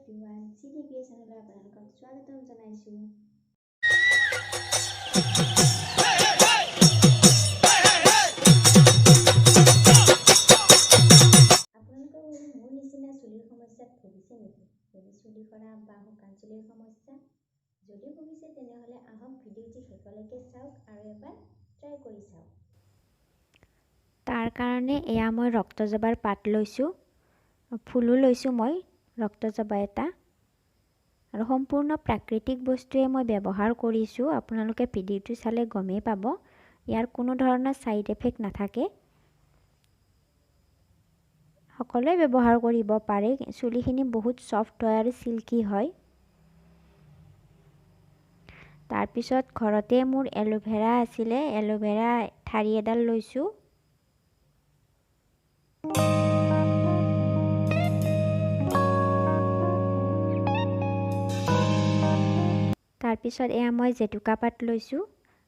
everyone, CDBA চেনেললৈ আপোনালোকক স্বাগতম জনাইছোঁ। আপোনালোকৰ মোৰ নিচিনা চুলিৰ সমস্যাত ভুগিছে নেকি? যদি চুলি সৰা বা শুকান চুলিৰ সমস্যা যদি ভুগিছে তেনেহ'লে আহক ভিডিঅ'টি শেষলৈকে চাওক আৰু এবাৰ ট্ৰাই কৰি চাওক। তাৰ কাৰণে এয়া মই ৰক্তজবাৰ পাত লৈছোঁ, ফুলো লৈছোঁ মই ৰক্তজবা এটা, আৰু সম্পূৰ্ণ প্ৰাকৃতিক বস্তুৱে মই ব্যৱহাৰ কৰিছোঁ। আপোনালোকে ভিডিঅ'টো চালে গমেই পাব, ইয়াৰ কোনো ধৰণৰ ছাইড এফেক্ট নাথাকে। সকলোৱে ব্যৱহাৰ কৰিব পাৰে, চুলিখিনি বহুত ছফ্ট হয় আৰু চিল্কি হয়। তাৰপিছত ঘৰতে মোৰ এল'ভেৰা আছিলে, এল'ভেৰা ঠাৰি এডাল লৈছোঁ। তাৰপিছত এয়া মই জেতুকা পাত লৈছোঁ,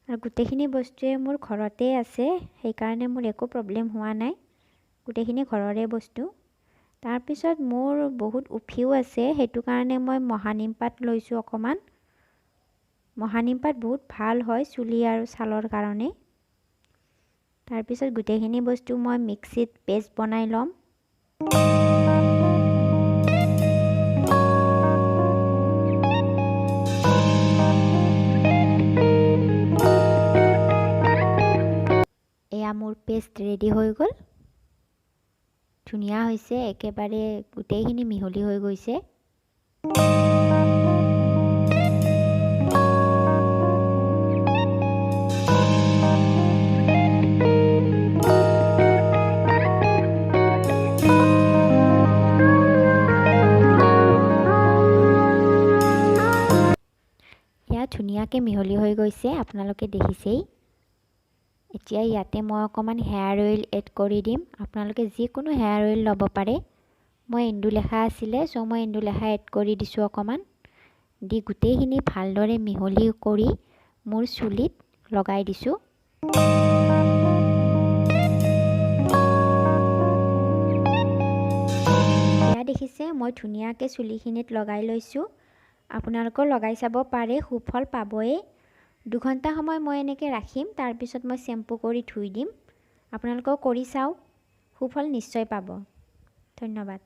আৰু গোটেইখিনি বস্তুৱে মোৰ ঘৰতে আছে, সেইকাৰণে মোৰ একো প্ৰব্লেম হোৱা নাই, গোটেইখিনি ঘৰৰে বস্তু। তাৰপিছত মোৰ বহুত উফিও আছে, সেইটো কাৰণে মই মহানিম পাত লৈছোঁ অকণমান। মহানিম পাত বহুত ভাল হয় চুলি আৰু ছালৰ কাৰণে। তাৰপিছত গোটেইখিনি বস্তু মই মিক্সিত পেষ্ট বনাই ল'ম। এয়া মোৰ পেষ্ট ৰেডি হৈ গ'ল, ধুনীয়া হৈছে, একেবাৰে গোটেইখিনি মিহলি হৈ গৈছে। এয়া ধুনীয়াকৈ মিহলি হৈ গৈছে, আপোনালোকে দেখিছেই। এতিয়া ইয়াতে মই অকণমান হেয়াৰ অইল এড কৰি দিম, আপোনালোকে যিকোনো হেয়াৰ অইল ল'ব পাৰে। মই ইন্দুলেখা আছিলে, চ' মই ইন্দুলেখা এড কৰি দিছোঁ অকণমান, দি গোটেইখিনি ভালদৰে মিহলি কৰি মোৰ চুলিত লগাই দিছোঁ। এয়া দেখিছে, মই ধুনীয়াকৈ চুলিখিনিত লগাই লৈছোঁ। আপোনালোকেও লগাই চাব পাৰে, সুফল পাবই। 2 ঘণ্টা সময় মই এনেকৈ ৰাখিম, তাৰপিছত মই শ্বেম্পু কৰি ধুই দিম। আপোনালোকেও কৰি চাওক, সুফল নিশ্চয় পাব। ধন্যবাদ।